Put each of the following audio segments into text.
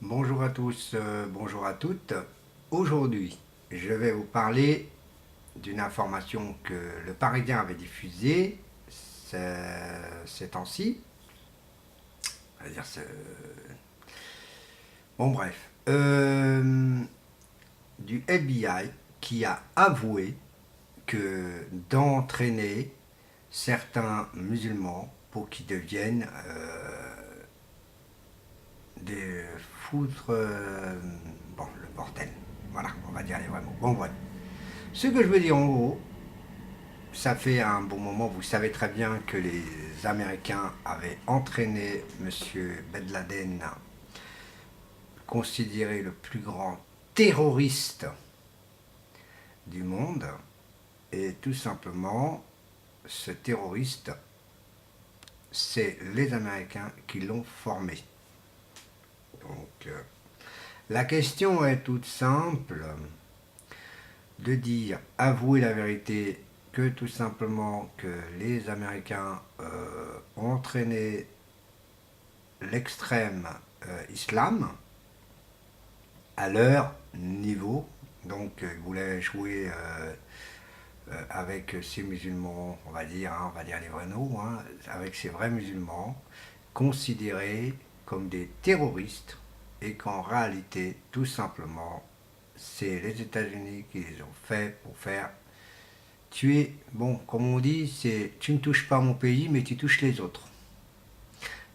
Bonjour à tous, bonjour à toutes. Aujourd'hui, je vais vous parler d'une information que le Parisien avait diffusée ces temps-ci. Bon bref, du FBI qui a avoué que d'entraîner certains musulmans pour qu'ils deviennent des foutre bon, le bordel. Voilà, on va dire les vrais mots. Bon, voilà. Ce que je veux dire en gros, ça fait un bon moment, vous savez très bien que les Américains avaient entraîné Monsieur Ben Laden, considéré le plus grand terroriste du monde, et tout simplement, ce terroriste, c'est les Américains qui l'ont formé. Donc, la question est toute simple, de dire, avouer la vérité, que tout simplement que les Américains ont entraîné l'extrême islam à leur niveau. Donc ils voulaient jouer avec ces musulmans, on va dire les vrais noms, hein, avec ces vrais musulmans, considérés comme des terroristes, et qu'en réalité, tout simplement, c'est les États-Unis qui les ont fait pour faire tuer. Bon, comme on dit, c'est tu ne touches pas mon pays, mais tu touches les autres.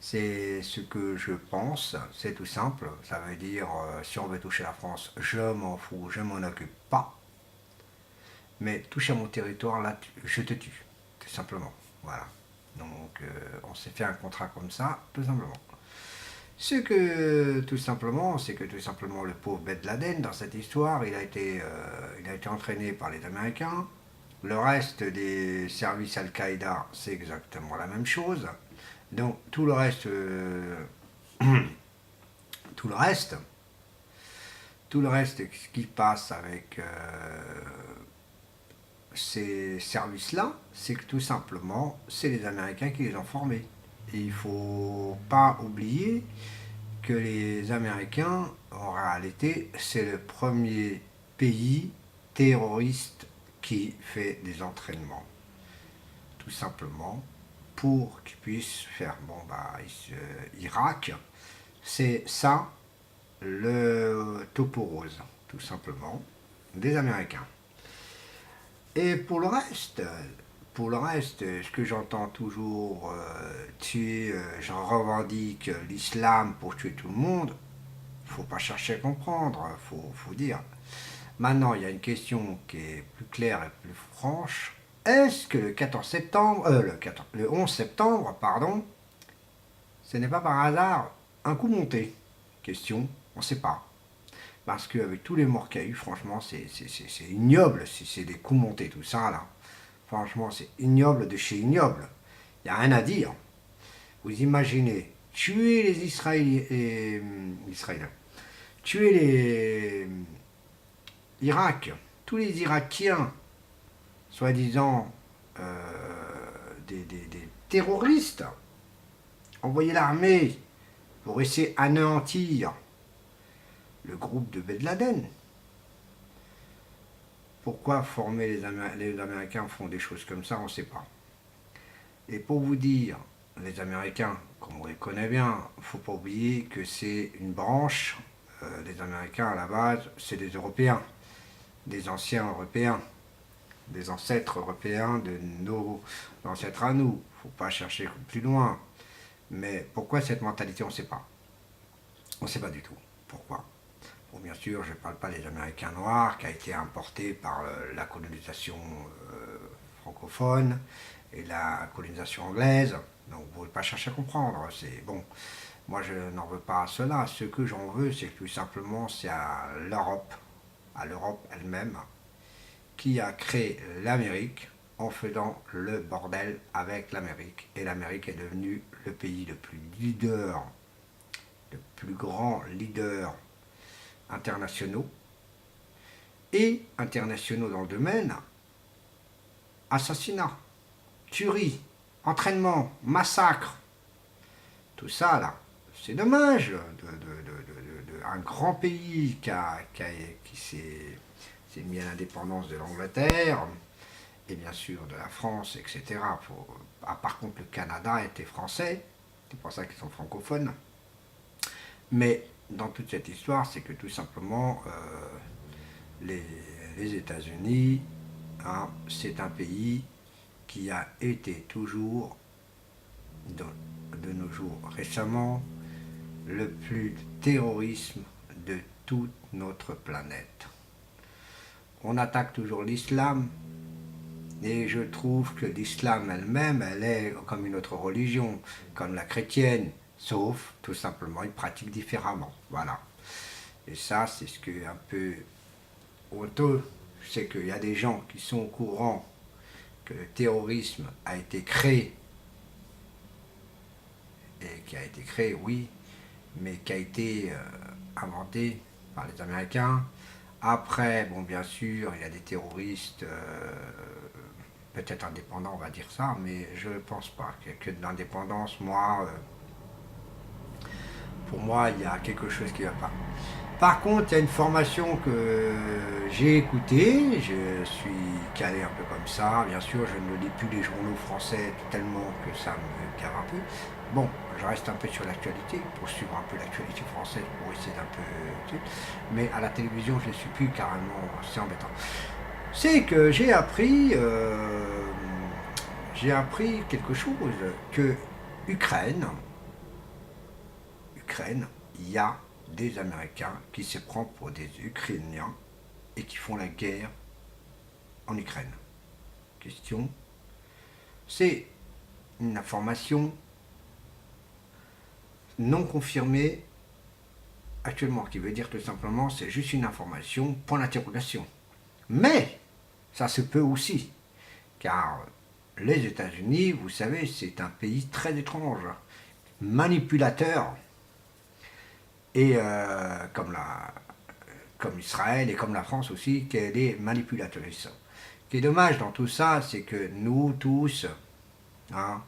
C'est ce que je pense, c'est tout simple. Ça veut dire, si on veut toucher la France, je m'en fous, je m'en occupe pas. Mais touche à mon territoire, là, je te tue, tout simplement. Voilà. Donc, on s'est fait un contrat comme ça, tout simplement. Ce que, tout simplement, c'est que tout simplement le pauvre Ben Laden, dans cette histoire, il a été entraîné par les Américains. Le reste des services Al-Qaïda, c'est exactement la même chose. Donc, tout le reste, tout le reste, tout le reste, ce qui passe avec ces services-là, c'est que tout simplement, c'est les Américains qui les ont formés. Et il ne faut pas oublier que les Américains, en réalité, c'est le premier pays terroriste qui fait des entraînements. Tout simplement pour qu'ils puissent faire, Irak, c'est ça le topo rose, tout simplement, des Américains. Et pour le reste, ce que j'entends toujours tuer, j'en revendique l'islam pour tuer tout le monde, faut pas chercher à comprendre, faut dire. Maintenant, il y a une question qui est plus claire et plus franche. Est-ce que le 14 septembre, le 11 septembre, pardon, ce n'est pas par hasard un coup monté? Question, on ne sait pas. Parce qu'avec tous les morts qu'il y a eu, franchement, c'est ignoble si c'est des coups montés, tout ça, là. Franchement, c'est ignoble de chez ignoble. Il n'y a rien à dire. Vous imaginez, tuer les Israéliens, tuer les Irak, tous les Irakiens, soi-disant des terroristes, envoyer l'armée pour essayer d'anéantir le groupe de Ben Laden. Pourquoi former les Américains font des choses comme ça, on ne sait pas. Et pour vous dire, les Américains, comme on les connaît bien, il ne faut pas oublier que c'est une branche. Les Américains, à la base, c'est des Européens, des anciens Européens, des ancêtres européens de nos ancêtres à nous. Il ne faut pas chercher plus loin. Mais pourquoi cette mentalité, on ne sait pas. On ne sait pas du tout. Pourquoi? Bon, bien sûr, je ne parle pas des Américains noirs qui a été importé par la colonisation francophone et la colonisation anglaise. Donc vous ne pouvez pas chercher à comprendre. C'est bon. Moi, je n'en veux pas à cela. Ce que j'en veux, c'est que tout simplement, c'est à l'Europe elle-même, qui a créé l'Amérique en faisant le bordel avec l'Amérique. Et l'Amérique est devenue le pays le plus leader, le plus grand leader internationaux et internationaux dans le domaine assassinat, tuerie, entraînement, massacre, tout ça là. C'est dommage un grand pays qui s'est mis à l'indépendance de l'Angleterre, et bien sûr de la France, etc. Par contre, le Canada était français, c'est pour ça qu'ils sont francophones. Mais dans toute cette histoire, c'est que tout simplement, les États-Unis, hein, c'est un pays qui a été toujours, de nos jours récemment, le plus terrorisme de toute notre planète. On attaque toujours l'islam, et je trouve que l'islam elle-même, elle est comme une autre religion, comme la chrétienne, sauf tout simplement ils pratiquent différemment. Voilà. Et ça, c'est ce que un peu honteux, c'est qu'il y a des gens qui sont au courant que le terrorisme a été créé, et qui a été créé, oui, mais qui a été inventé par les Américains. Après, bon, bien sûr, il y a des terroristes peut-être indépendants, on va dire ça, mais je ne pense pas qu'il y ait que de l'indépendance. Pour moi, il y a quelque chose qui ne va pas. Par contre, il y a une formation que j'ai écoutée, je suis calé un peu comme ça, bien sûr, je ne lis plus les journaux français tellement que ça me cave un peu. Bon, je reste un peu sur l'actualité, pour suivre un peu l'actualité française, pour essayer d'un peu... Mais à la télévision, je ne suis plus carrément, c'est embêtant. C'est que j'ai appris quelque chose, que Ukraine, il y a des Américains qui se prennent pour des Ukrainiens et qui font la guerre en Ukraine. Question, c'est une information non confirmée actuellement, qui veut dire tout simplement c'est juste une information, point d'interrogation. Mais ça se peut aussi, car les États-Unis, vous savez, c'est un pays très étrange, manipulateur, et comme Israël et comme la France aussi, qu'elle est manipulatrice. Ce qui est dommage dans tout ça, c'est que nous tous, hein,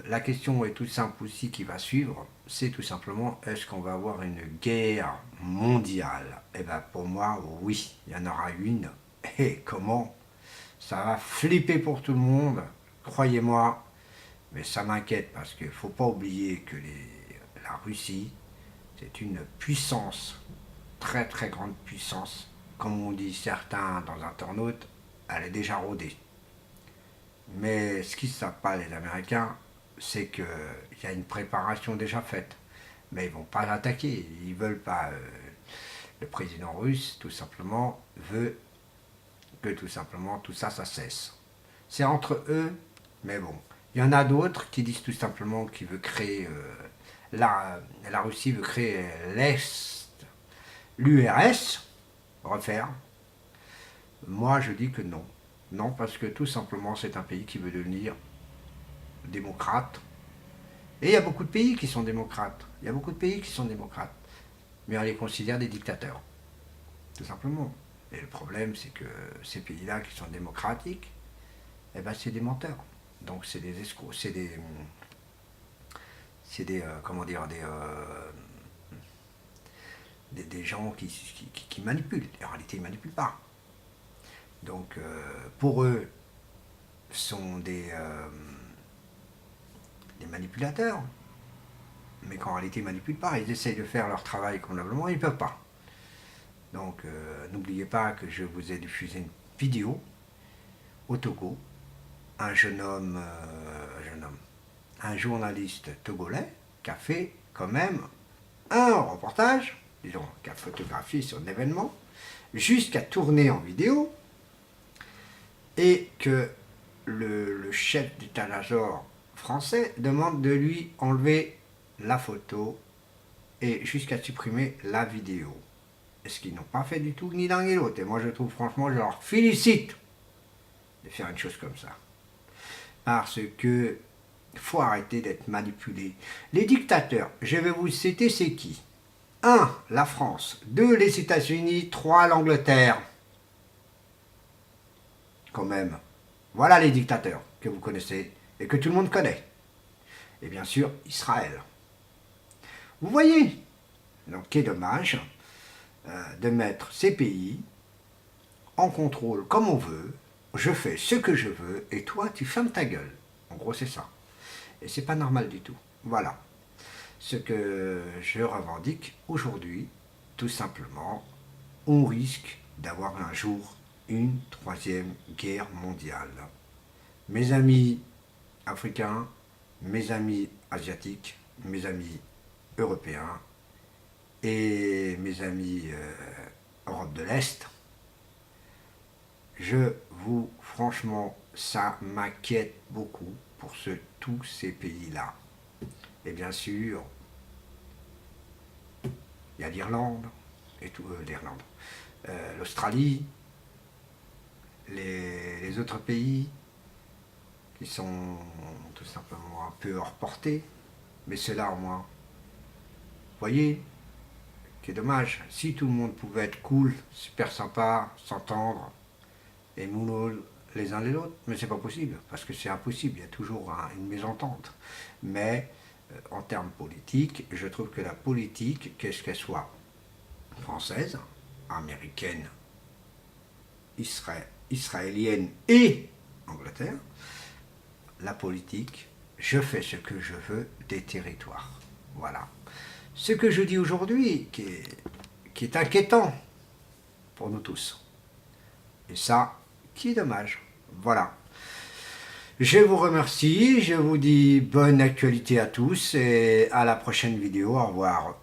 la question est toute simple aussi qui va suivre, c'est tout simplement, est-ce qu'on va avoir une guerre mondiale? Eh bien pour moi, oui, il y en aura une. Et comment? Ça va flipper pour tout le monde, croyez-moi, mais ça m'inquiète parce qu'il ne faut pas oublier que la Russie, c'est une puissance, très très grande puissance. Comme on dit certains dans internautes, elle est déjà rodée. Mais ce qu'ils ne savent pas les Américains, c'est qu'il y a une préparation déjà faite. Mais ils ne vont pas l'attaquer, ils ne veulent pas. Le président russe, tout simplement, veut que tout simplement tout ça, ça cesse. C'est entre eux, mais bon. Il y en a d'autres qui disent tout simplement qu'ils veulent créer... la Russie veut créer l'URSS, refaire. Moi, je dis que non. Non, parce que tout simplement, c'est un pays qui veut devenir démocrate. Et il y a beaucoup de pays qui sont démocrates. Il y a beaucoup de pays qui sont démocrates. Mais on les considère des dictateurs. Tout simplement. Et le problème, c'est que ces pays-là qui sont démocratiques, eh ben, c'est des menteurs. Donc c'est des escrocs, c'est des comment dire, des gens qui manipulent. En réalité, ils ne manipulent pas. Donc pour eux, sont des manipulateurs. Mais qu'en réalité, ils ne manipulent pas. Ils essayent de faire leur travail convenablement, ils ne peuvent pas. Donc n'oubliez pas que je vous ai diffusé une vidéo au Togo. Un journaliste togolais qui a fait quand même un reportage, disons, qui a photographié sur un événement, jusqu'à tourner en vidéo, et que le chef d'état-major français demande de lui enlever la photo et jusqu'à supprimer la vidéo. Est-ce qu'ils n'ont pas fait du tout ni l'un ni l'autre? Et moi je trouve franchement, je leur félicite de faire une chose comme ça. Parce que faut arrêter d'être manipulé. Les dictateurs, je vais vous citer, c'est qui? 1. La France. 2. Les États-Unis. 3. L'Angleterre. Quand même. Voilà les dictateurs que vous connaissez et que tout le monde connaît. Et bien sûr, Israël. Vous voyez, Donc, qui est dommage de mettre ces pays en contrôle comme on veut. Je fais ce que je veux et toi, tu fermes ta gueule. En gros, c'est ça. Et c'est pas normal du tout. Voilà ce que je revendique aujourd'hui. Tout simplement, on risque d'avoir un jour une troisième guerre mondiale. Mes amis africains, mes amis asiatiques, mes amis européens et mes amis Europe de l'Est, franchement, ça m'inquiète beaucoup pour tous ces pays-là. Et bien sûr, il y a l'Irlande, et tout, l'Australie, les autres pays qui sont tout simplement un peu hors portée, mais ceux-là au moins, vous voyez, c'est dommage, si tout le monde pouvait être cool, super sympa, s'entendre, et nous les uns les autres, mais c'est pas possible, parce que c'est impossible, il y a toujours une mésentente. Mais en termes politiques, je trouve que la politique, qu'est-ce qu'elle soit française, américaine, israélienne et Angleterre, la politique, je fais ce que je veux des territoires. Voilà. Ce que je dis aujourd'hui, qui est inquiétant pour nous tous. Et ça, qui est dommage. Voilà. Je vous remercie, je vous dis bonne actualité à tous et à la prochaine vidéo. Au revoir.